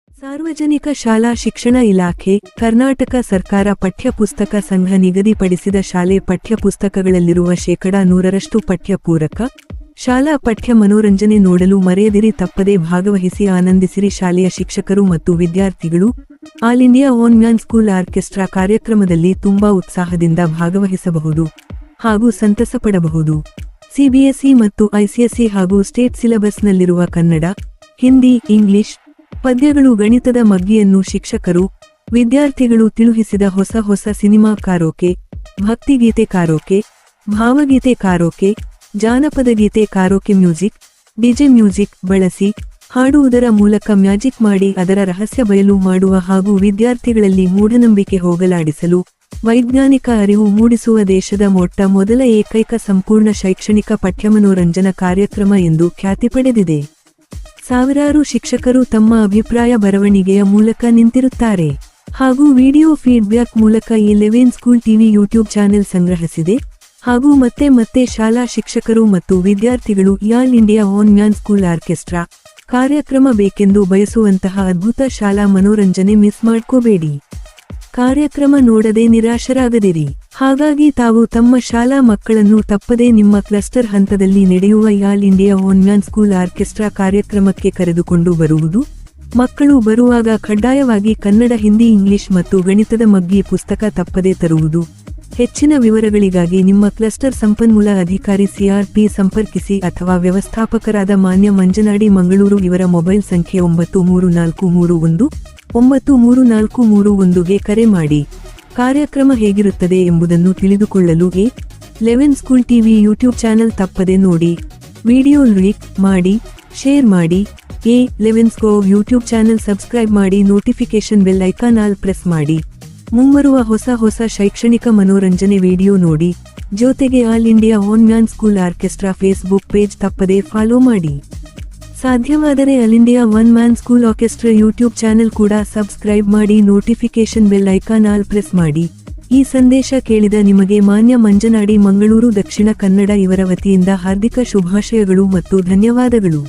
ಸಾರ್ವಜನಿಕ ಶಾಲಾ ಶಿಕ್ಷಣ ಇಲಾಖೆ, ಕರ್ನಾಟಕ ಸರ್ಕಾರ ಪಠ್ಯಪುಸ್ತಕ ಸಂಘ ನಿಗದಿಪಡಿಸಿದ ಶಾಲೆ ಪಠ್ಯಪುಸ್ತಕಗಳಲ್ಲಿರುವ ಶೇಕಡಾ 100ರಷ್ಟು ಪಠ್ಯಪೂರಕ ಶಾಲಾ ಪಠ್ಯ ಮನೋರಂಜನೆ ನೋಡಲು ಮರೆಯದಿರಿ, ತಪ್ಪದೇ ಭಾಗವಹಿಸಿ ಆನಂದಿಸಿರಿ. ಶಾಲೆಯ ಶಿಕ್ಷಕರು ಮತ್ತು ವಿದ್ಯಾರ್ಥಿಗಳು all India one man school orchestra ಕಾರ್ಯಕ್ರಮದಲ್ಲಿ ತುಂಬಾ ಉತ್ಸಾಹದಿಂದ ಭಾಗವಹಿಸಬಹುದು ಹಾಗೂ ಸಂತಸ ಪಡಬಹುದು. ಸಿಬಿಎಸ್ಇ ಮತ್ತು ಐಸಿಎಸ್ಇ ಹಾಗೂ ಸ್ಟೇಟ್ ಸಿಲೆಬಸ್ನಲ್ಲಿರುವ ಕನ್ನಡ, ಹಿಂದಿ, ಇಂಗ್ಲಿಷ್ ಪದ್ಯಗಳು, ಗಣಿತದ ಮಗ್ಗಿಯನ್ನು ಶಿಕ್ಷಕರು, ವಿದ್ಯಾರ್ಥಿಗಳು ತಿಳುಹಿಸಿದ ಹೊಸ ಹೊಸ ಸಿನಿಮಾ ಕಾರೋಕೆ, ಭಕ್ತಿಗೀತೆ ಕಾರೋಕೆ, ಭಾವಗೀತೆ ಕಾರೋಕೆ, ಜಾನಪದ ಗೀತೆ ಕಾರೋಕೆ, ಮ್ಯೂಸಿಕ್, ಡಿಜೆ ಮ್ಯೂಸಿಕ್ ಬಳಸಿ ಹಾಡುವುದರ ಮೂಲಕ ಮ್ಯಾಜಿಕ್ ಮಾಡಿ ಅದರ ರಹಸ್ಯ ಬಯಲು ಮಾಡುವ ಹಾಗೂ ವಿದ್ಯಾರ್ಥಿಗಳಲ್ಲಿ ಮೂಢನಂಬಿಕೆ ಹೋಗಲಾಡಿಸಲು ವೈಜ್ಞಾನಿಕ ಅರಿವು ಮೂಡಿಸುವ ದೇಶದ ಮೊದಲ ಏಕೈಕ ಸಂಪೂರ್ಣ ಶೈಕ್ಷಣಿಕ ಪಠ್ಯಮನೋರಂಜನಾ ಕಾರ್ಯಕ್ರಮ ಎಂದು ಖ್ಯಾತಿ ಪಡೆದಿದೆ. ಸಾವಿರಾರು ಶಿಕ್ಷಕರು ತಮ್ಮ ಅಭಿಪ್ರಾಯ ಬರವಣಿಗೆಯ ಮೂಲಕ ನಿಂತಿರುತ್ತಾರೆ ಹಾಗೂ ವಿಡಿಯೋ ಫೀಡ್ಬ್ಯಾಕ್ ಮೂಲಕ ಈ 11 ಸ್ಕೂಲ್ ಟಿವಿ ಯೂಟ್ಯೂಬ್ ಚಾನೆಲ್ ಸಂಗ್ರಹಿಸಿದೆ ಹಾಗೂ ಮತ್ತೆ ಶಾಲಾ ಶಿಕ್ಷಕರು ಮತ್ತು ವಿದ್ಯಾರ್ಥಿಗಳು all India one man school orchestra ಕಾರ್ಯಕ್ರಮ ಬೇಕೆಂದು ಬಯಸುವಂತಹ ಅದ್ಭುತ ಶಾಲಾ ಮನೋರಂಜನೆ ಮಿಸ್ ಮಾಡ್ಕೋಬೇಡಿ. ಕಾರ್ಯಕ್ರಮ ನೋಡದೆ ನಿರಾಶರಾಗದಿರಿ. ಹಾಗಾಗಿ ತಾವು ತಮ್ಮ ಶಾಲಾ ಮಕ್ಕಳನ್ನು ತಪ್ಪದೇ ನಿಮ್ಮ ಕ್ಲಸ್ಟರ್ ಹಂತದಲ್ಲಿ ನಡೆಯುವ all India one man school orchestra ಕಾರ್ಯಕ್ರಮಕ್ಕೆ ಕರೆದುಕೊಂಡು ಬರುವುದು. ಮಕ್ಕಳು ಬರುವಾಗ ಕಡ್ಡಾಯವಾಗಿ ಕನ್ನಡ, ಹಿಂದಿ, ಇಂಗ್ಲಿಷ್ ಮತ್ತು ಗಣಿತದ ಮಗ್ಗಿ ಪುಸ್ತಕ ತಪ್ಪದೇ ತರುವುದು. ಹೆಚ್ಚಿನ ವಿವರಗಳಿಗಾಗಿ ನಿಮ್ಮ ಕ್ಲಸ್ಟರ್ ಸಂಪನ್ಮೂಲ ಅಧಿಕಾರಿ ಸಿಆರ್ಪಿ ಸಂಪರ್ಕಿಸಿ ಅಥವಾ ವ್ಯವಸ್ಥಾಪಕರಾದ ಮಾನ್ಯ ಮಂಜನಾಡಿ ಮಂಗಳೂರು ಇವರ ಮೊಬೈಲ್ ಸಂಖ್ಯೆ 9343193431ಗೆ ಕರೆ ಮಾಡಿ. ಕಾರ್ಯಕ್ರಮ ಹೇಗಿರುತ್ತದೆ ಎಂಬುದನ್ನು ತಿಳಿದುಕೊಳ್ಳಲು 11 ಸ್ಕೂಲ್ ಟಿವಿ ಯೂಟ್ಯೂಬ್ ಚಾನೆಲ್ ತಪ್ಪದೆ ನೋಡಿ. ವಿಡಿಯೋ ಲೈಕ್ ಮಾಡಿ, ಶೇರ್ ಮಾಡಿ. 11 ಸ್ಕೂಲ್ ಯೂಟ್ಯೂಬ್ ಚಾನೆಲ್ ಸಬ್ಸ್ಕ್ರೈಬ್ ಮಾಡಿ, notification bell icon all press ಮಾಡಿ. ಮುಂಬರುವ ಹೊಸ ಶೈಕ್ಷಣಿಕ ಮನೋರಂಜನೆ ವಿಡಿಯೋ ನೋಡಿ. ಜೊತೆಗೆ all India one man school orchestra Facebook page ತಪ್ಪದೆ ಫಾಲೋ ಮಾಡಿ. ಸಾಧ್ಯವಾದರೆ all India one man school orchestra YouTube channel ಕೂಡ ಸಬ್ಸ್ಕ್ರೈಬ್ ಮಾಡಿ, notification bell icon all press ಮಾಡಿ. ಈ ಸಂದೇಶ ಕೇಳಿದ ನಿಮಗೆ ಮಾನ್ಯ ಮಂಜನಾಡಿ ಮಂಗಳೂರು ದಕ್ಷಿಣ ಕನ್ನಡ ಇವರ ವತಿಯಿಂದ ಹಾರ್ದಿಕ ಶುಭಾಶಯಗಳು ಮತ್ತು ಧನ್ಯವಾದಗಳು.